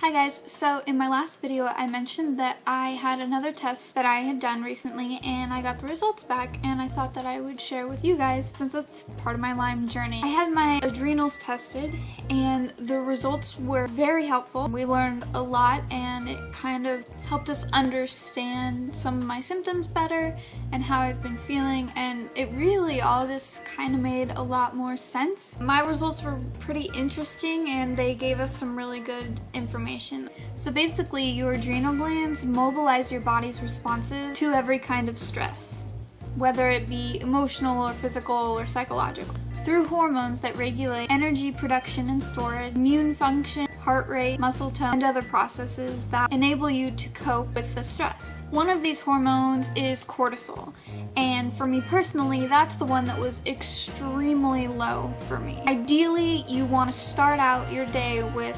Hi guys, so in my last video I mentioned that I had another test that I had done recently and I got the results back, and I thought that I would share with you guys since it's part of my Lyme journey. I had my adrenals tested and the results were very helpful. We learned a lot and it kind of helped us understand some of my symptoms better and how I've been feeling, and it really all just kind of made a lot more sense. My results were pretty interesting and they gave us some really good information. So basically, your adrenal glands mobilize your body's responses to every kind of stress, whether it be emotional or physical or psychological, through hormones that regulate energy production and storage, immune function, heart rate, muscle tone, and other processes that enable you to cope with the stress. One of these hormones is cortisol, and for me personally, that's the one that was extremely low for me. Ideally, you want to start out your day with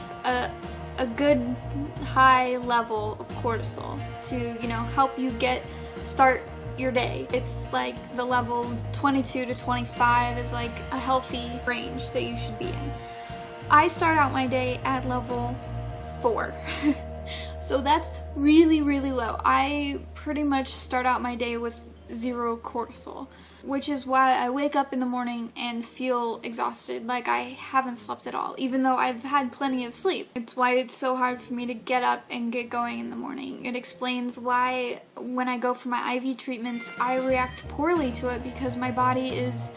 a good high level of cortisol to, help you start your day. It's like the level 22 to 25 is like a healthy range that you should be in. I start out my day at level 4. So that's really, really low. I pretty much start out my day with 0 cortisol, which is why I wake up in the morning and feel exhausted, like I haven't slept at all, even though I've had plenty of sleep. It's why it's so hard for me to get up and get going in the morning. It explains why when I go for my IV treatments, I react poorly to it, because my body is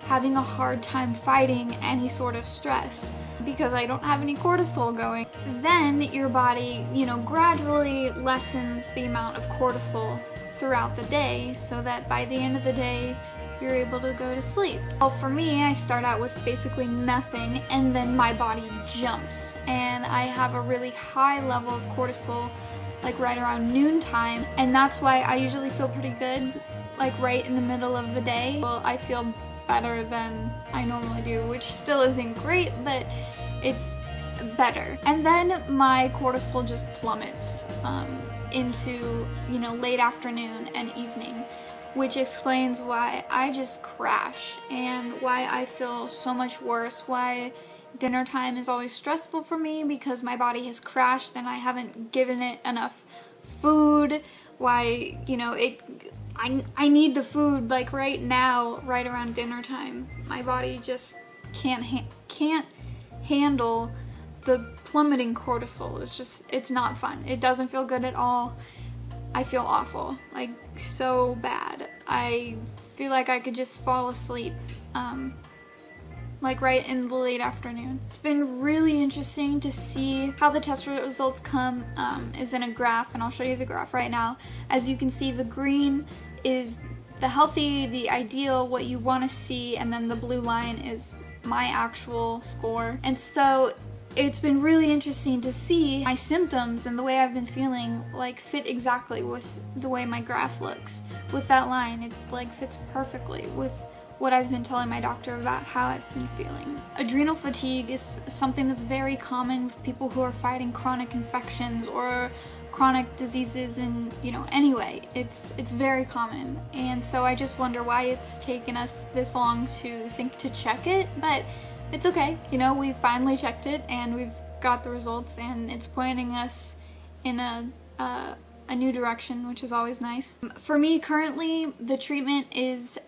having a hard time fighting any sort of stress because I don't have any cortisol going. Then your body, gradually lessens the amount of cortisol throughout the day so that by the end of the day you're able to go to sleep. Well, for me, I start out with basically nothing and then my body jumps and I have a really high level of cortisol like right around noontime, and that's why I usually feel pretty good like right in the middle of the day. Well, I feel better than I normally do, which still isn't great, but it's better. And then my cortisol just plummets into, late afternoon and evening, which explains why I just crash and why I feel so much worse, why dinner time is always stressful for me because my body has crashed and I haven't given it enough food, why, I need the food like right now, right around dinner time. My body just can't handle the plummeting cortisol. It's not fun. It doesn't feel good at all. I feel awful, like so bad. I feel like I could just fall asleep, like right in the late afternoon. It's been really interesting to see how the test results come, is in a graph, and I'll show you the graph right now. As you can see, the green is the healthy, the ideal, what you want to see, and then the blue line is my actual score. And so it's been really interesting to see my symptoms and the way I've been feeling like fit exactly with the way my graph looks. With that line, it like fits perfectly with what I've been telling my doctor about how I've been feeling. Adrenal fatigue is something that's very common with people who are fighting chronic infections or chronic diseases, and anyway, it's very common. And so I just wonder why it's taken us this long to think to check it, but it's okay. We finally checked it and we've got the results, and it's pointing us in a new direction, which is always nice. For me currently, the treatment is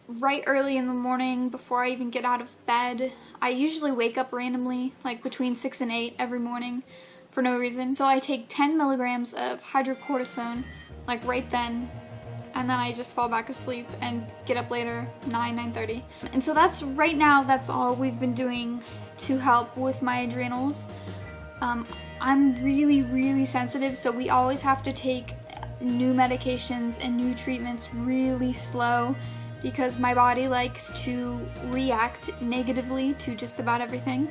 right early in the morning before I even get out of bed. I usually wake up randomly, like between 6 and 8 every morning for no reason. So I take 10 milligrams of hydrocortisone, like right then, and then I just fall back asleep and get up later, 9:30. And so that's all we've been doing to help with my adrenals. I'm really, really sensitive, so we always have to take new medications and new treatments really slow because my body likes to react negatively to just about everything.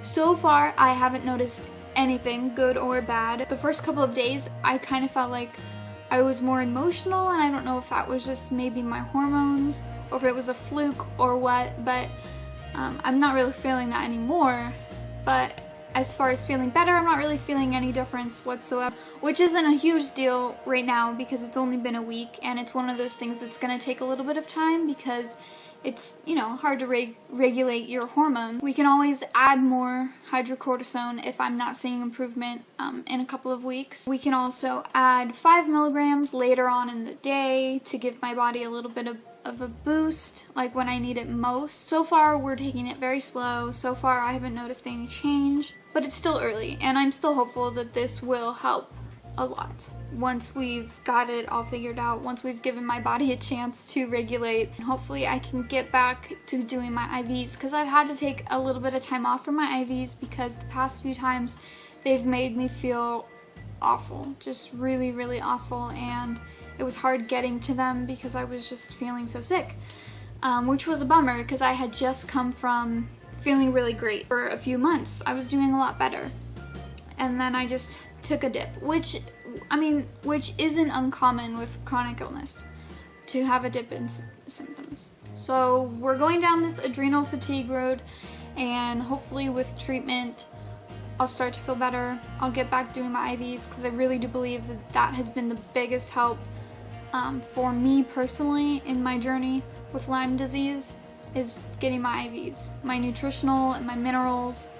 So far, I haven't noticed anything, good or bad. The first couple of days, I kind of felt like I was more emotional, and I don't know if that was just maybe my hormones or if it was a fluke or what, but I'm not really feeling that anymore. But as far as feeling better, I'm not really feeling any difference whatsoever, which isn't a huge deal right now because it's only been a week, and it's one of those things that's going to take a little bit of time because it's, you know, hard to regulate your hormones. We can always add more hydrocortisone if I'm not seeing improvement in a couple of weeks. We can also add 5 milligrams later on in the day to give my body a little bit of a boost, like when I need it most. So far, we're taking it very slow. So far, I haven't noticed any change, but it's still early, and I'm still hopeful that this will help a lot. Once we've got it all figured out, once we've given my body a chance to regulate, and hopefully I can get back to doing my IVs, because I've had to take a little bit of time off from my IVs because the past few times they've made me feel awful, just really, really awful, and it was hard getting to them because I was just feeling so sick, which was a bummer because I had just come from feeling really great for a few months. I was doing a lot better, and then I just took a dip, which isn't uncommon with chronic illness, to have a dip in symptoms. So we're going down this adrenal fatigue road, and hopefully with treatment I'll start to feel better. I'll get back doing my IVs because I really do believe that that has been the biggest help for me personally in my journey with Lyme disease, is getting my IVs, my nutritional and my minerals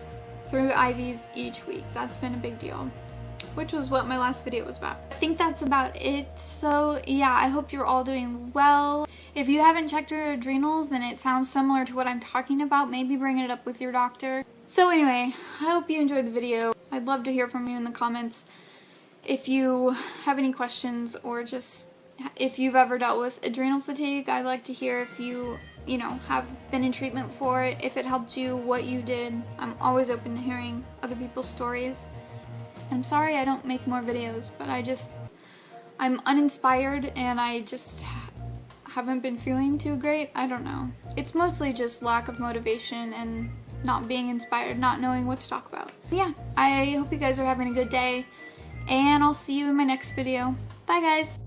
through IVs each week. That's been a big deal, which was what my last video was about. I think that's about it. So yeah, I hope you're all doing well. If you haven't checked your adrenals and it sounds similar to what I'm talking about, maybe bring it up with your doctor. So anyway, I hope you enjoyed the video. I'd love to hear from you in the comments if you have any questions, or just if you've ever dealt with adrenal fatigue. I'd like to hear if you have been in treatment for it, if it helped you, what you did. I'm always open to hearing other people's stories. I'm sorry I don't make more videos, but I'm uninspired and I just haven't been feeling too great. I don't know. It's mostly just lack of motivation and not being inspired, not knowing what to talk about. Yeah, I hope you guys are having a good day, and I'll see you in my next video. Bye guys!